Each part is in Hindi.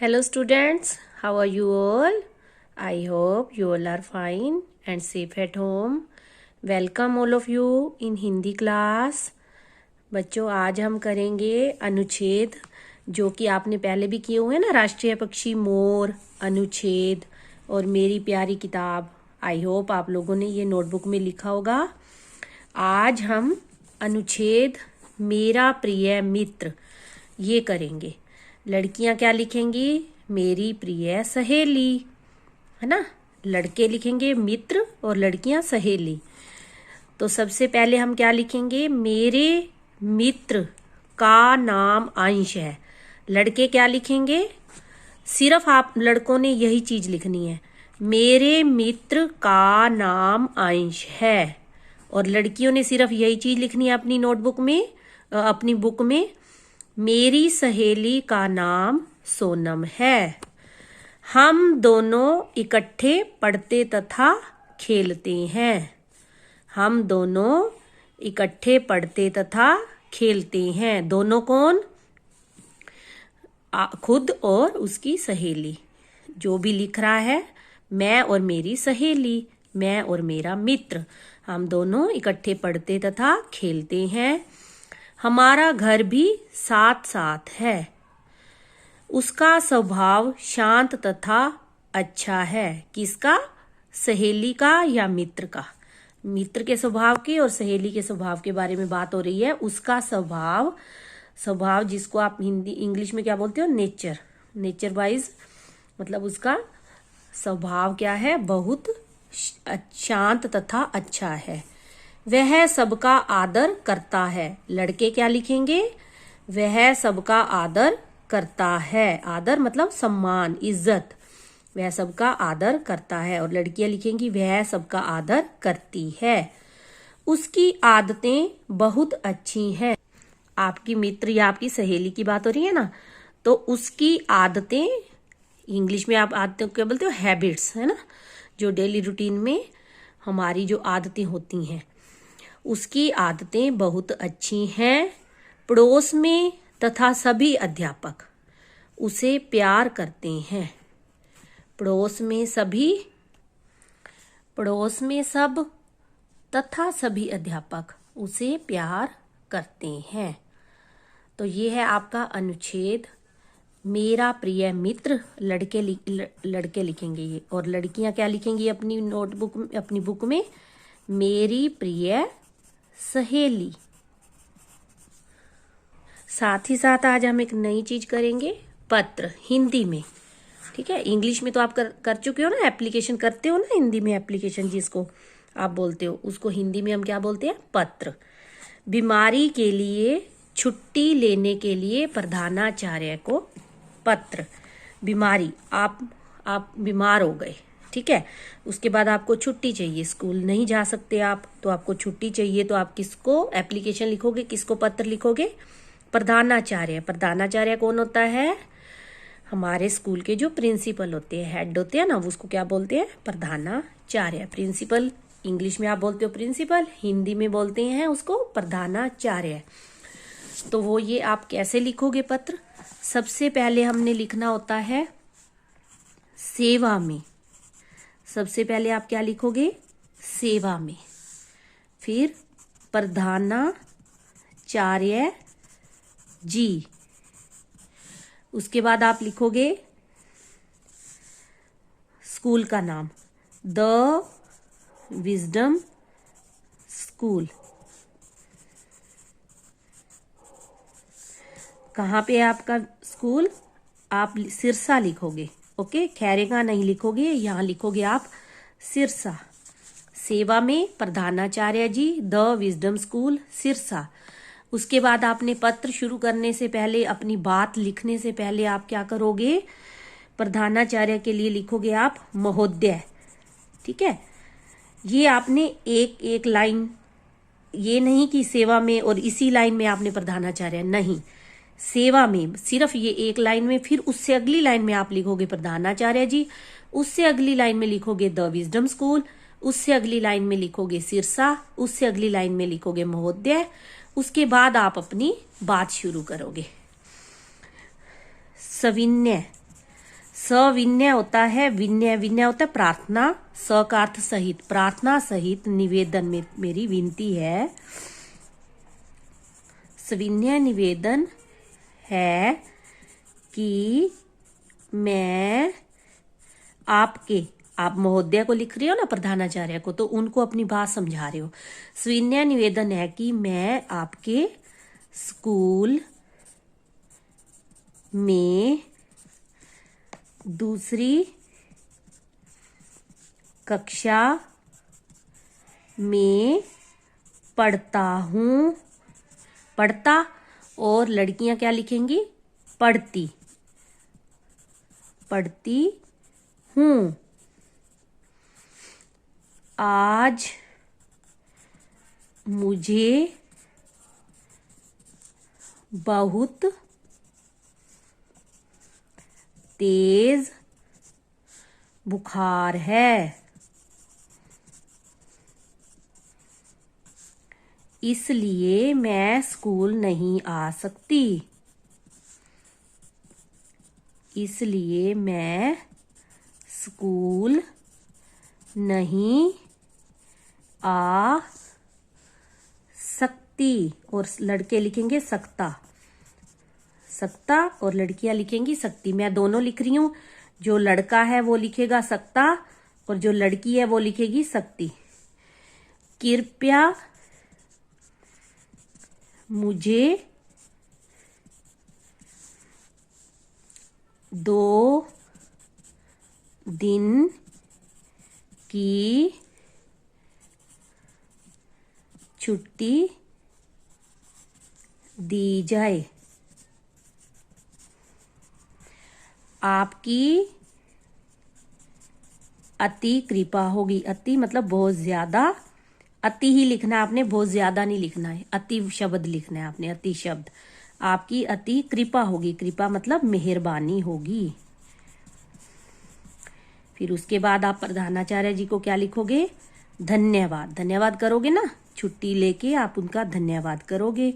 Hello students, how are you all? I hope you all are fine and safe at home. Welcome all of you in Hindi class. बच्चों आज हम करेंगे अनुच्छेद जो कि आपने पहले भी किए हुए हैं ना, राष्ट्रीय पक्षी मोर, अनुच्छेद और मेरी प्यारी किताब. आई होप आप लोगों ने ये नोटबुक में लिखा होगा. आज हम अनुच्छेद मेरा प्रिय मित्र ये करेंगे. लड़कियां क्या लिखेंगी? मेरी प्रिय सहेली, है ना. लड़के लिखेंगे मित्र और लड़कियां सहेली. तो सबसे पहले हम क्या लिखेंगे? मेरे मित्र का नाम अंश है. लड़के क्या लिखेंगे? सिर्फ आप लड़कों ने यही चीज लिखनी है, मेरे मित्र का नाम अंश है. और लड़कियों ने सिर्फ यही चीज लिखनी है अपनी नोटबुक में, अपनी बुक में, मेरी सहेली का नाम सोनम है. हम दोनों इकट्ठे पढ़ते तथा खेलते हैं. हम दोनों इकट्ठे पढ़ते तथा खेलते हैं. दोनों कौन? खुद और उसकी सहेली. जो भी लिख रहा है, मैं और मेरी सहेली, मैं और मेरा मित्र, हम दोनों इकट्ठे पढ़ते तथा खेलते हैं. हमारा घर भी साथ साथ है. उसका स्वभाव शांत तथा अच्छा है. किसका? सहेली का या मित्र का? मित्र के स्वभाव की और सहेली के स्वभाव के बारे में बात हो रही है. उसका स्वभाव, स्वभाव जिसको आप हिंदी इंग्लिश में क्या बोलते हो? नेचर. नेचर वाइज मतलब उसका स्वभाव क्या है? बहुत शांत तथा अच्छा है. वह सबका आदर करता है. लड़के क्या लिखेंगे? वह सबका आदर करता है. आदर मतलब सम्मान, इज्जत. वह सबका आदर करता है. और लड़कियां लिखेंगी वह सबका आदर करती है. उसकी आदतें बहुत अच्छी हैं. आपकी मित्र या आपकी सहेली की बात हो रही है ना, तो उसकी आदतें, इंग्लिश में आप आदतें क्या बोलते हो? हैबिट्स, है ना. जो डेली रूटीन में हमारी जो आदतें होती हैं, उसकी आदतें बहुत अच्छी हैं. पड़ोस में तथा सभी अध्यापक उसे प्यार करते हैं. पड़ोस में सब तथा सभी अध्यापक उसे प्यार करते हैं. तो ये है आपका अनुच्छेद मेरा प्रिय मित्र. लड़के लिखेंगे ये, और लड़कियां क्या लिखेंगी अपनी नोटबुक में, अपनी बुक में? मेरी प्रिय सहेली. साथ ही साथ आज हम एक नई चीज करेंगे, पत्र, हिंदी में. ठीक है, इंग्लिश में तो आप कर चुके हो ना, एप्लीकेशन करते हो ना हिंदी में. एप्लीकेशन जिसको आप बोलते हो, उसको हिंदी में हम क्या बोलते हैं? पत्र. बीमारी के लिए छुट्टी लेने के लिए प्रधानाचार्य को पत्र. बीमारी, आप बीमार हो गए, ठीक है, उसके बाद आपको छुट्टी चाहिए, स्कूल नहीं जा सकते आप, तो आपको छुट्टी चाहिए, तो आप किसको एप्लीकेशन लिखोगे? किसको पत्र लिखोगे? प्रधानाचार्य. प्रधानाचार्य कौन होता है? हमारे स्कूल के जो प्रिंसिपल होते हैं, हेड होते हैं ना, उसको क्या बोलते हैं? प्रधानाचार्य. प्रिंसिपल इंग्लिश में आप बोलते हो प्रिंसिपल, हिंदी में बोलते हैं उसको प्रधानाचार्य. तो वो ये आप कैसे लिखोगे पत्र? सबसे पहले हमने लिखना होता है सेवा में. सबसे पहले आप क्या लिखोगे? सेवा में. फिर प्रधानाचार्य जी. उसके बाद आप लिखोगे स्कूल का नाम, द विजडम स्कूल. कहाँ पे है आपका स्कूल? आप सिरसा लिखोगे. ओके, खैरेगा नहीं लिखोगे, यहाँ लिखोगे आप सिरसा. सेवा में प्रधानाचार्य जी, द विजडम स्कूल, सिरसा. उसके बाद आपने पत्र शुरू करने से पहले, अपनी बात लिखने से पहले आप क्या करोगे? प्रधानाचार्य के लिए लिखोगे आप महोदय. ठीक है, ये आपने एक लाइन, ये नहीं कि सेवा में और इसी लाइन में आपने प्रधानाचार्य, नहीं, सेवा में सिर्फ ये एक लाइन में. फिर उससे अगली लाइन में आप लिखोगे प्रधानाचार्य जी, उससे अगली लाइन में लिखोगे द विजडम स्कूल, उससे अगली लाइन में लिखोगे सिरसा, उससे अगली लाइन में लिखोगे महोदय. उसके बाद आप अपनी बात शुरू करोगे. सविनय, सविनय होता है, विनय विनय होता है प्रार्थना, स का अर्थ सहित, प्रार्थना सहित निवेदन में मेरी विनती है। सविनय निवेदन है कि मैं आपके, आप महोदय को लिख रही हो ना, प्रधानाचार्य को, तो उनको अपनी बात समझा रहे हो। सविनय निवेदन है कि मैं आपके स्कूल में दूसरी कक्षा में पढ़ता हूँ। पढ़ता, और लड़कियां क्या लिखेंगी? पढ़ती, पढ़ती हूँ। आज मुझे बहुत तेज बुखार है, इसलिए मैं स्कूल नहीं आ सकती। इसलिए मैं स्कूल नहीं आ सकती। और लड़के लिखेंगे सकता, सकता, और लड़कियां लिखेंगी सकती। मैं दोनों लिख रही हूं, जो लड़का है वो लिखेगा सकता और जो लड़की है वो लिखेगी सकती। कृपया मुझे 2 दिन की छुट्टी दी जाए। आपकी अति कृपा होगी। अति मतलब बहुत ज्यादा, अति ही लिखना है आपने, बहुत ज्यादा नहीं लिखना है। अति शब्द लिखना है आपने, अति शब्द। आपकी अति कृपा होगी, कृपा मतलब मेहरबानी होगी। फिर उसके बाद आप प्रधानाचार्य जी को क्या लिखोगे? धन्यवाद। धन्यवाद करोगे ना, छुट्टी लेके आप उनका धन्यवाद करोगे।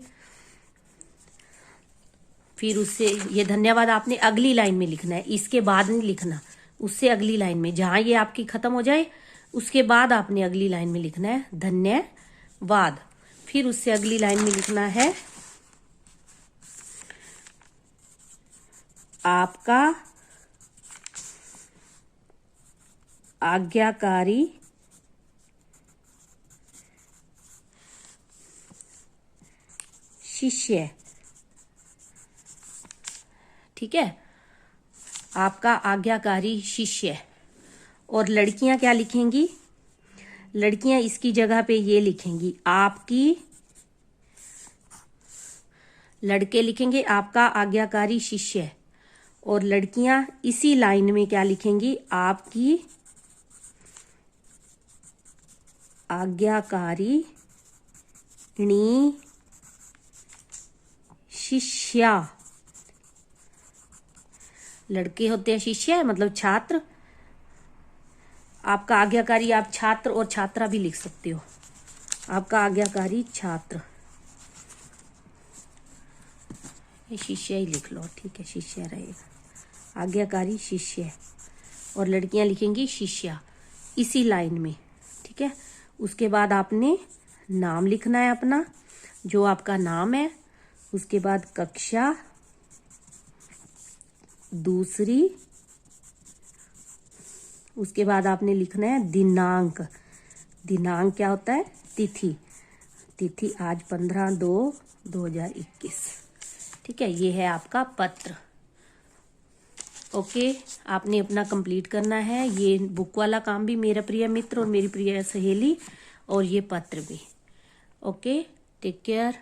फिर उससे ये धन्यवाद आपने अगली लाइन में लिखना है, इसके बाद नहीं लिखना, उससे अगली लाइन में, जहां ये आपकी खत्म हो जाए उसके बाद आपने अगली लाइन में लिखना है धन्यवाद। फिर उससे अगली लाइन में लिखना है आपका आज्ञाकारी शिष्य। ठीक है, आपका आज्ञाकारी शिष्य। और लड़कियां क्या लिखेंगी? लड़कियां इसकी जगह पे ये लिखेंगी आपकी, लड़के लिखेंगे आपका आज्ञाकारी शिष्य, और लड़कियां इसी लाइन में क्या लिखेंगी? आपकी आज्ञाकारी शिष्या। लड़के होते हैं शिष्य मतलब छात्र, आपका आज्ञाकारी, आप छात्र और छात्रा भी लिख सकते हो। आपका आज्ञाकारी छात्र, ये शिष्य ही लिख लो, ठीक है, शिष्य रहेगा। आज्ञाकारी शिष्य, और लड़कियां लिखेंगी शिष्या इसी लाइन में। ठीक है, उसके बाद आपने नाम लिखना है अपना, जो आपका नाम है। उसके बाद कक्षा दूसरी, उसके बाद आपने लिखना है दिनांक। दिनांक क्या होता है? तिथि। तिथि आज 15/2/2021। ठीक है, ये है आपका पत्र। ओके, आपने अपना कंप्लीट करना है ये बुक वाला काम भी, मेरा प्रिय मित्र और मेरी प्रिय सहेली, और ये पत्र भी। Okay, take care.